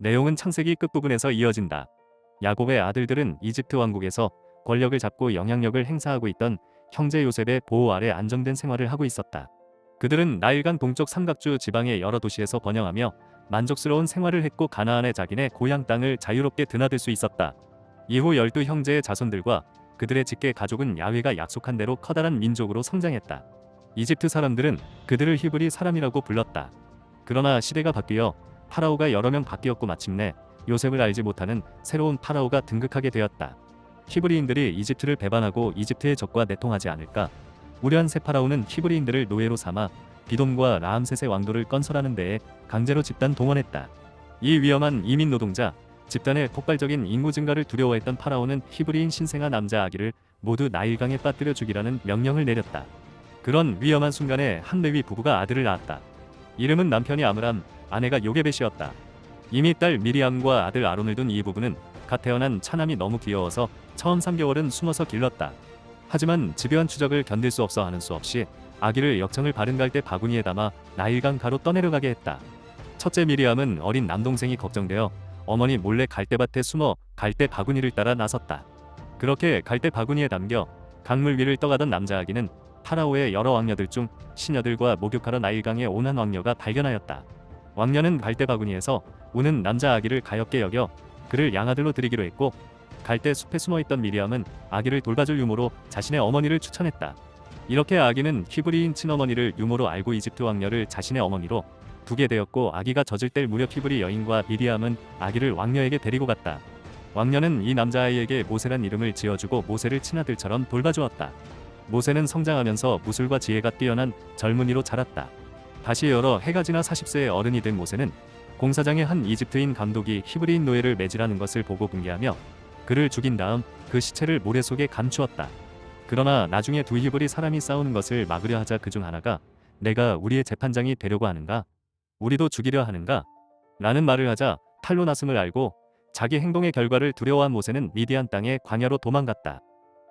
내용은 창세기 끝부분에서 이어진다. 야곱의 아들들은 이집트 왕국에서 권력을 잡고 영향력을 행사하고 있던 형제 요셉의 보호 아래 안정된 생활을 하고 있었다. 그들은 나일강 동쪽 삼각주 지방의 여러 도시에서 번영하며 만족스러운 생활을 했고 가나안의 자기네 고향 땅을 자유롭게 드나들 수 있었다. 이후 12형제의 자손들과 그들의 직계 가족은 야훼가 약속한 대로 커다란 민족으로 성장했다. 이집트 사람들은 그들을 히브리 사람이라고 불렀다. 그러나 시대가 바뀌어 파라오가 여러 명 바뀌었고 마침내 요셉을 알지 못하는 새로운 파라오가 등극하게 되었다. 히브리인들이 이집트를 배반하고 이집트의 적과 내통하지 않을까 우려한 새 파라오는 히브리인들을 노예로 삼아 비돔과 라암셋의 왕도를 건설하는 데에 강제로 집단 동원했다. 이 위험한 이민 노동자 집단의 폭발적인 인구 증가를 두려워했던 파라오는 히브리인 신생아 남자 아기를 모두 나일강에 빠뜨려 죽이라는 명령을 내렸다. 그런 위험한 순간에 한 레위 부부가 아들을 낳았다. 이름은 남편이 아므람, 아내가 요게벳이었다. 이미 딸 미리암과 아들 아론을 둔 이 부부는 갓 태어난 차남이 너무 귀여워서 처음 3개월은 숨어서 길렀다. 하지만 집요한 추적을 견딜 수 없어 하는 수 없이 아기를 역청을 바른 갈대 바구니에 담아 나일강 가로 떠내려가게 했다. 첫째 미리암은 어린 남동생이 걱정되어 어머니 몰래 갈대밭에 숨어 갈대 바구니를 따라 나섰다. 그렇게 갈대 바구니에 담겨 강물 위를 떠가던 남자 아기는 파라오의 여러 왕녀들 중 시녀들과 목욕하러 나일강에 온 한 왕녀가 발견하였다. 왕녀는 갈대 바구니에서 우는 남자 아기를 가엾게 여겨 그를 양아들로 드리기로 했고 갈대 숲에 숨어있던 미리암은 아기를 돌봐줄 유모로 자신의 어머니를 추천했다. 이렇게 아기는 히브리인 친어머니를 유모로 알고 이집트 왕녀를 자신의 어머니로 두게 되었고 아기가 젖을 때 무렵 히브리 여인과 미리암은 아기를 왕녀에게 데리고 갔다. 왕녀는 이 남자아이에게 모세란 이름을 지어주고 모세를 친아들처럼 돌봐주었다. 모세는 성장하면서 무술과 지혜가 뛰어난 젊은이로 자랐다. 다시 여러 해가 지나 40세의 어른이 된 모세는 공사장의 한 이집트인 감독이 히브리인 노예를 매질하는 것을 보고 분개하며 그를 죽인 다음 그 시체를 모래 속에 감추었다. 그러나 나중에 두 히브리 사람이 싸우는 것을 막으려 하자 그중 하나가 내가 우리의 재판장이 되려고 하는가? 우리도 죽이려 하는가? 라는 말을 하자 탈로 났음을 알고 자기 행동의 결과를 두려워한 모세는 미디안 땅의 광야로 도망갔다.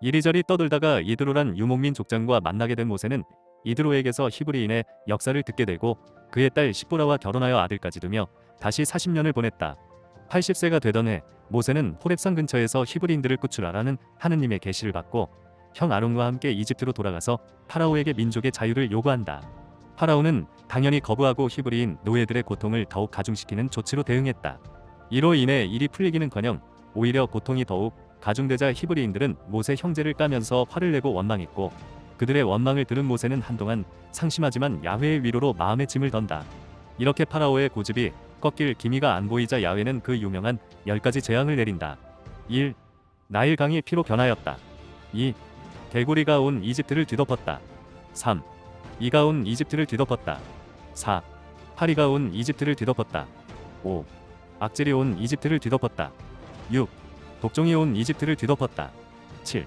이리저리 떠돌다가 이드로란 유목민 족장과 만나게 된 모세는 이드로에게서 히브리인의 역사를 듣게 되고 그의 딸 시보라와 결혼하여 아들까지 두며 다시 40년을 보냈다. 80세가 되던 해 모세는 호렙산 근처에서 히브리인들을 구출하라는 하느님의 계시를 받고 형 아론과 함께 이집트로 돌아가서 파라오에게 민족의 자유를 요구한다. 파라오는 당연히 거부하고 히브리인 노예들의 고통을 더욱 가중시키는 조치로 대응했다. 이로 인해 일이 풀리기는커녕 오히려 고통이 더욱 가중되자 히브리인들은 모세 형제를 까면서 화를 내고 원망했고 그들의 원망을 들은 모세는 한동안 상심하지만 야훼의 위로로 마음의 짐을 던다. 이렇게 파라오의 고집이 꺾일 기미가 안 보이자 야훼는 그 유명한 10가지 재앙을 내린다. 1. 나일강이 피로 변하였다. 2. 개구리가 온 이집트를 뒤덮었다. 3. 이가 온 이집트를 뒤덮었다. 4. 파리가 온 이집트를 뒤덮었다. 5. 악질이 온 이집트를 뒤덮었다. 6. 독종이 온 이집트를 뒤덮었다. 7.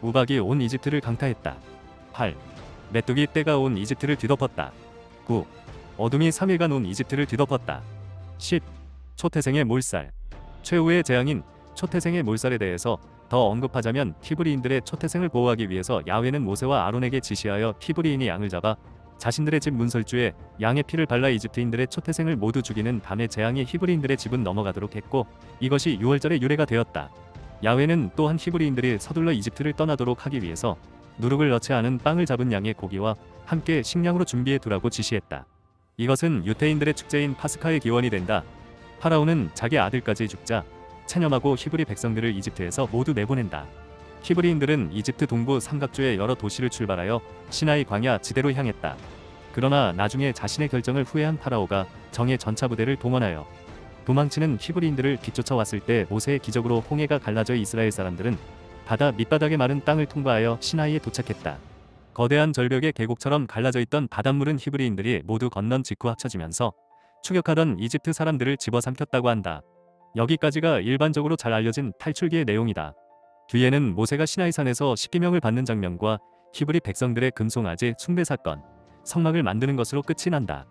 우박이 온 이집트를 강타했다. 8. 메뚜기 떼가 온 이집트를 뒤덮었다. 9. 어둠이 3일간 온 이집트를 뒤덮었다. 10. 초태생의 몰살. 최후의 재앙인 초태생의 몰살에 대해서 더 언급하자면 히브리인들의 초태생을 보호하기 위해서 야훼는 모세와 아론에게 지시하여 히브리인이 양을 잡아 자신들의 집 문설주에 양의 피를 발라 이집트인들의 초태생을 모두 죽이는 밤의 재앙이 히브리인들의 집은 넘어가도록 했고 이것이 유월절의 유래가 되었다. 야훼는 또한 히브리인들이 서둘러 이집트를 떠나도록 하기 위해서 누룩을 넣지 않은 빵을 잡은 양의 고기와 함께 식량으로 준비해 두라고 지시했다. 이것은 유태인들의 축제인 파스카의 기원이 된다. 파라오는 자기 아들까지 죽자 체념하고 히브리 백성들을 이집트에서 모두 내보낸다. 히브리인들은 이집트 동부 삼각주의 여러 도시를 출발하여 시나이 광야 지대로 향했다. 그러나 나중에 자신의 결정을 후회한 파라오가 정예 전차부대를 동원하여 도망치는 히브리인들을 뒤쫓아왔을 때 모세의 기적으로 홍해가 갈라져 이스라엘 사람들은 바다 밑바닥의 마른 땅을 통과하여 시나이에 도착했다. 거대한 절벽의 계곡처럼 갈라져 있던 바닷물은 히브리인들이 모두 건넌 직후 합쳐지면서 추격하던 이집트 사람들을 집어삼켰다고 한다. 여기까지가 일반적으로 잘 알려진 탈출기의 내용이다. 뒤에는 모세가 시나이산에서 십계명을 받는 장면과 히브리 백성들의 금송아지 숭배 사건, 성막을 만드는 것으로 끝이 난다.